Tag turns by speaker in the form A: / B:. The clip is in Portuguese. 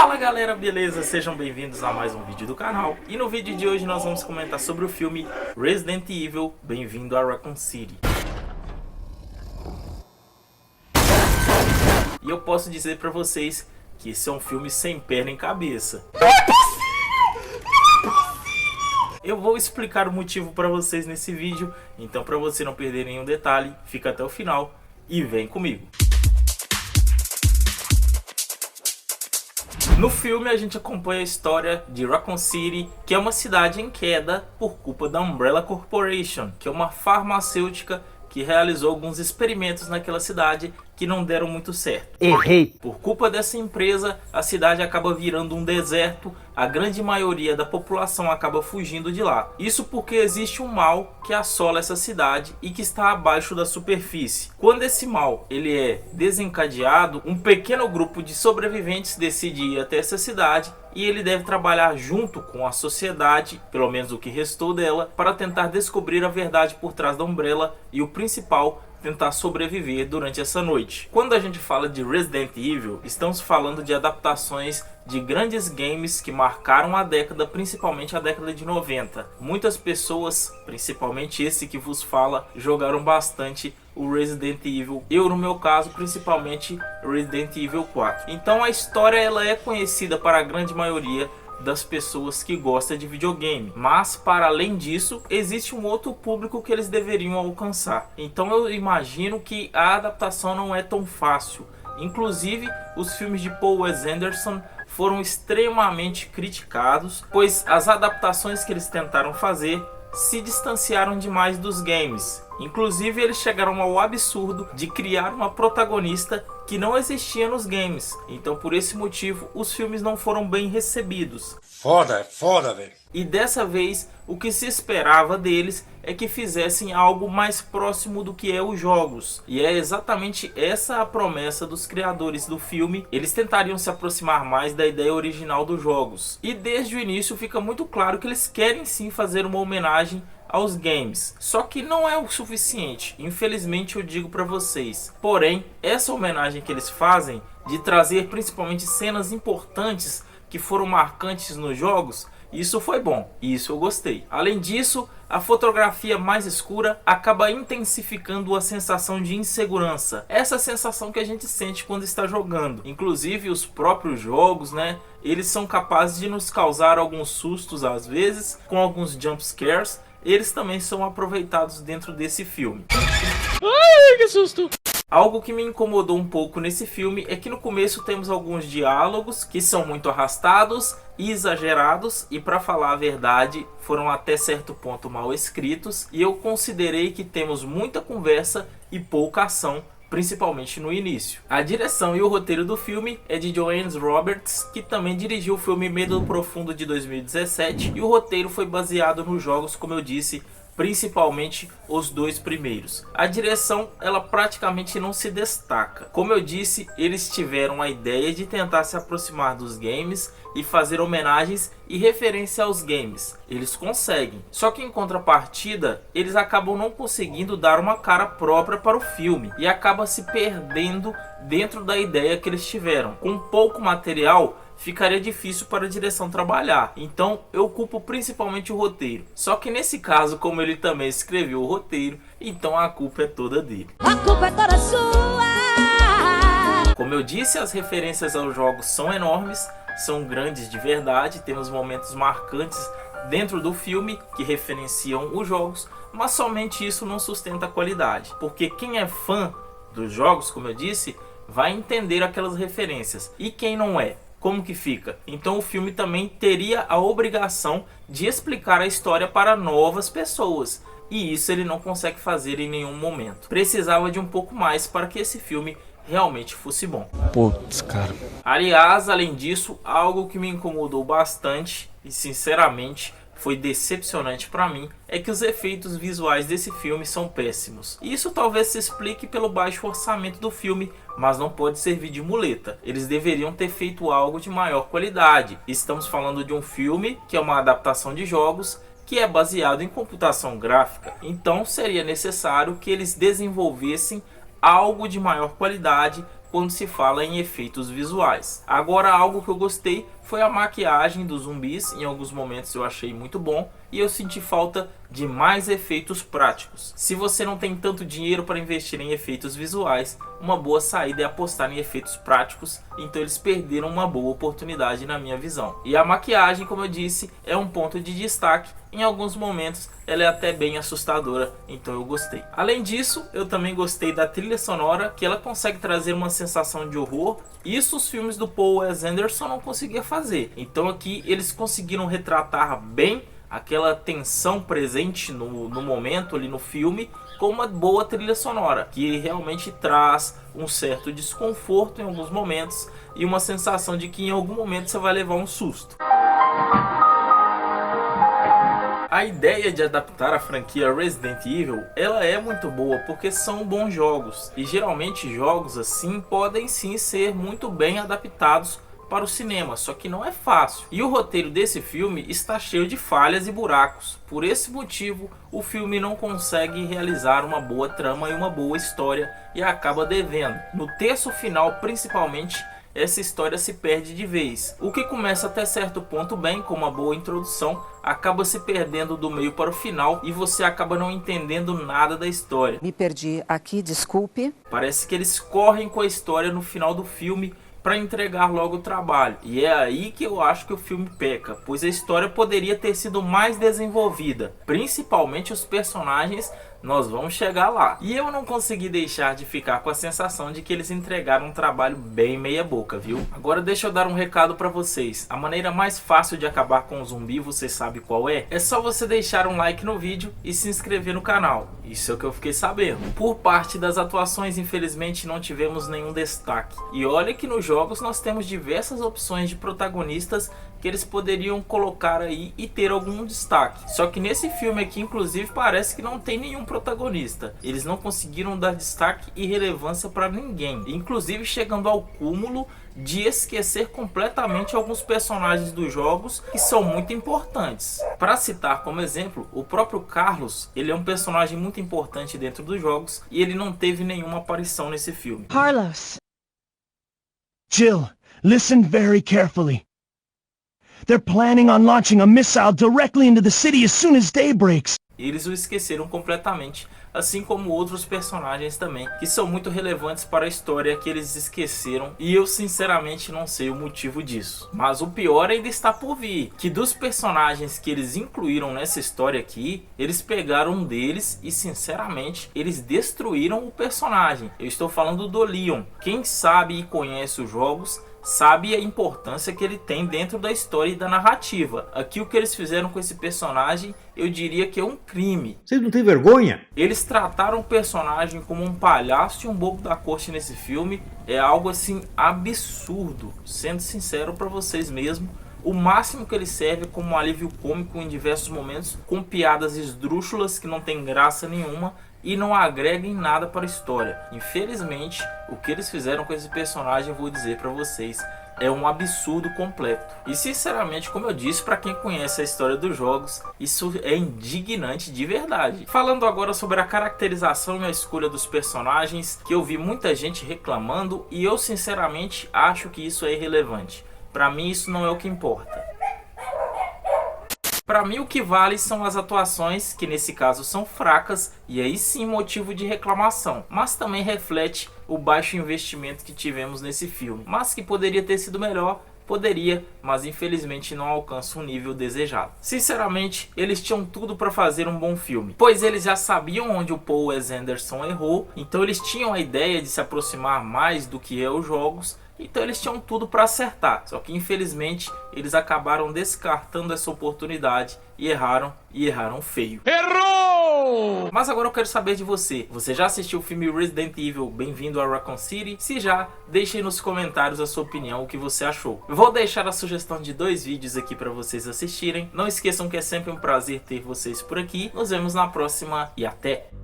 A: Fala galera, beleza? Sejam bem-vindos a mais um vídeo do canal. E no vídeo de hoje nós vamos comentar sobre o filme Resident Evil, Bem-vindo a Raccoon City. E eu posso dizer pra vocês que esse é um filme sem pé nem cabeça. Não é possível! Não é possível! Eu vou explicar o motivo pra vocês nesse vídeo, então pra você não perder nenhum detalhe, fica até o final e vem comigo. No filme a gente acompanha a história de Raccoon City, que é uma cidade em queda por culpa da Umbrella Corporation, que é uma farmacêutica que realizou alguns experimentos naquela cidade que não deram muito certo.
B: Errei!
A: Por culpa dessa empresa, a cidade acaba virando um deserto, a grande maioria da população acaba fugindo de lá. Isso porque existe um mal que assola essa cidade e que está abaixo da superfície. Quando esse mal ele é desencadeado, um pequeno grupo de sobreviventes decide ir até essa cidade e ele deve trabalhar junto com a sociedade, pelo menos o que restou dela, para tentar descobrir a verdade por trás da Umbrella e o principal, tentar sobreviver durante essa noite. Quando a gente fala de Resident Evil, estamos falando de adaptações de grandes games que marcaram a década, principalmente a década de 90. Muitas pessoas, principalmente esse que vos fala, jogaram bastante o Resident Evil. Eu, no meu caso, principalmente Resident Evil 4. Então a história ela é conhecida para a grande maioria das pessoas que gostam de videogame, mas para além disso existe um outro público que eles deveriam alcançar. Então eu imagino que a adaptação não é tão fácil. Inclusive os filmes de Paul Wes Anderson foram extremamente criticados, pois as adaptações que eles tentaram fazer se distanciaram demais dos games. Inclusive eles chegaram ao absurdo de criar uma protagonista que não existia nos games. Então por esse motivo os filmes não foram bem recebidos.
B: Foda, velho.
A: E dessa vez o que se esperava deles é que fizessem algo mais próximo do que é os jogos. E é exatamente essa a promessa dos criadores do filme. Eles tentariam se aproximar mais da ideia original dos jogos. E desde o início fica muito claro que eles querem sim fazer uma homenagem aos games, só que não é o suficiente, infelizmente eu digo para vocês. Porém, essa homenagem que eles fazem de trazer principalmente cenas importantes que foram marcantes nos jogos, isso foi bom, isso eu gostei. Além disso, a fotografia mais escura acaba intensificando a sensação de insegurança. Essa sensação que a gente sente quando está jogando. Inclusive os próprios jogos, né? Eles são capazes de nos causar alguns sustos às vezes, com alguns jump scares. Eles também são aproveitados dentro desse filme.
B: Ai, que susto!
A: Algo que me incomodou um pouco nesse filme é que no começo temos alguns diálogos que são muito arrastados e exagerados, e para falar a verdade foram até certo ponto mal escritos, e eu considerei que temos muita conversa e pouca ação, principalmente no início. A direção e o roteiro do filme é de Johannes Roberts, que também dirigiu o filme Medo Profundo de 2017, e o roteiro foi baseado nos jogos, como eu disse, principalmente os dois primeiros. A direção ela praticamente não se destaca. Como eu disse, eles tiveram a ideia de tentar se aproximar dos games e fazer homenagens e referência aos games. Eles conseguem, só que em contrapartida eles acabam não conseguindo dar uma cara própria para o filme e acaba se perdendo dentro da ideia que eles tiveram. Com pouco material ficaria difícil para a direção trabalhar, então eu culpo principalmente o roteiro. Só que nesse caso, como ele também escreveu o roteiro, então a culpa é toda dele.
C: A culpa é toda sua.
A: Como eu disse, as referências aos jogos são enormes, são grandes de verdade, temos momentos marcantes dentro do filme que referenciam os jogos, mas somente isso não sustenta a qualidade, porque quem é fã dos jogos, como eu disse, vai entender aquelas referências, e quem não é, como que fica? Então o filme também teria a obrigação de explicar a história para novas pessoas, e isso ele não consegue fazer em nenhum momento. Precisava de um pouco mais para que esse filme realmente fosse bom.
B: Putz, cara.
A: Aliás, além disso, algo que me incomodou bastante e sinceramente foi decepcionante para mim é que os efeitos visuais desse filme são péssimos. Isso talvez se explique pelo baixo orçamento do filme, mas não pode servir de muleta. Eles deveriam ter feito algo de maior qualidade. Estamos falando de um filme que é uma adaptação de jogos que é baseado em computação gráfica, então seria necessário que eles desenvolvessem algo de maior qualidade quando se fala em efeitos visuais. Agora, algo que eu gostei foi a maquiagem dos zumbis. Em alguns momentos eu achei muito bom e eu senti falta de mais efeitos práticos. Se você não tem tanto dinheiro para investir em efeitos visuais, uma boa saída é apostar em efeitos práticos, então eles perderam uma boa oportunidade na minha visão. E a maquiagem, como eu disse, é um ponto de destaque. Em alguns momentos ela é até bem assustadora, então eu gostei. Além disso, eu também gostei da trilha sonora, que ela consegue trazer uma sensação de horror. Isso os filmes do Paul Wes Anderson não conseguiam fazer. Então aqui eles conseguiram retratar bem aquela tensão presente no momento ali no filme, com uma boa trilha sonora, que realmente traz um certo desconforto em alguns momentos e uma sensação de que em algum momento você vai levar um susto. A ideia de adaptar a franquia Resident Evil, ela é muito boa porque são bons jogos, e geralmente jogos assim podem sim ser muito bem adaptados para o cinema, só que não é fácil. E o roteiro desse filme está cheio de falhas e buracos. Por esse motivo, o filme não consegue realizar uma boa trama e uma boa história e acaba devendo. No terço final, principalmente, essa história se perde de vez. O que começa até certo ponto bem, com uma boa introdução, acaba se perdendo do meio para o final e você acaba não entendendo nada da história.
D: Me perdi aqui, desculpe.
A: Parece que eles correm com a história no final do filme para entregar logo o trabalho. E é aí que eu acho que o filme peca, pois a história poderia ter sido mais desenvolvida, principalmente os personagens. Nós vamos chegar lá. E eu não consegui deixar de ficar com a sensação de que eles entregaram um trabalho bem meia boca, viu? Agora deixa eu dar um recado para vocês. A maneira mais fácil de acabar com o zumbi, você sabe qual é? É só você deixar um like no vídeo e se inscrever no canal. Isso é o que eu fiquei sabendo. Por parte das atuações, infelizmente não tivemos nenhum destaque. E olha que nos jogos nós temos diversas opções de protagonistas que eles poderiam colocar aí e ter algum destaque. Só que nesse filme aqui, inclusive, parece que não tem nenhum protagonista. Eles não conseguiram dar destaque e relevância para ninguém, inclusive chegando ao cúmulo de esquecer completamente alguns personagens dos jogos que são muito importantes. Para citar como exemplo, o próprio Carlos, ele é um personagem muito importante dentro dos jogos e ele não teve nenhuma aparição nesse filme.
E: Carlos. Jill, listen very carefully. They're planning on launching a missile directly into the city as soon as day breaks.
A: Eles o esqueceram completamente, assim como outros personagens também, que são muito relevantes para a história, que eles esqueceram, e eu sinceramente não sei o motivo disso. Mas o pior ainda está por vir, que dos personagens que eles incluíram nessa história aqui, eles pegaram um deles e sinceramente eles destruíram o personagem. Eu estou falando do Leon. Quem sabe e conhece os jogos sabe a importância que ele tem dentro da história e da narrativa. Aqui o que eles fizeram com esse personagem, eu diria que é um crime.
F: Vocês não têm vergonha?
A: Eles trataram o personagem como um palhaço e um bobo da corte nesse filme. É algo assim absurdo, sendo sincero para vocês mesmo. O máximo que ele serve como um alívio cômico em diversos momentos, com piadas esdrúxulas que não tem graça nenhuma e não agrega em nada para a história. Infelizmente, o que eles fizeram com esse personagem, eu vou dizer para vocês, é um absurdo completo. E sinceramente, como eu disse, para quem conhece a história dos jogos, isso é indignante de verdade. Falando agora sobre a caracterização e a escolha dos personagens, que eu vi muita gente reclamando e eu sinceramente acho que isso é irrelevante. Para mim isso não é o que importa. Para mim o que vale são as atuações, que nesse caso são fracas, e aí sim motivo de reclamação, mas também reflete o baixo investimento que tivemos nesse filme. Mas que poderia ter sido melhor, poderia, mas infelizmente não alcança o nível desejado. Sinceramente, eles tinham tudo para fazer um bom filme, pois eles já sabiam onde o Paul Wes Anderson errou, então eles tinham a ideia de se aproximar mais do que é os jogos. Então eles tinham tudo para acertar, só que infelizmente eles acabaram descartando essa oportunidade e erraram feio.
B: Errou!
A: Mas agora eu quero saber de você. Você já assistiu o filme Resident Evil Bem-vindo a Raccoon City? Se já, deixe aí nos comentários a sua opinião, o que você achou. Eu vou deixar a sugestão de 2 vídeos aqui para vocês assistirem. Não esqueçam que é sempre um prazer ter vocês por aqui. Nos vemos na próxima e até!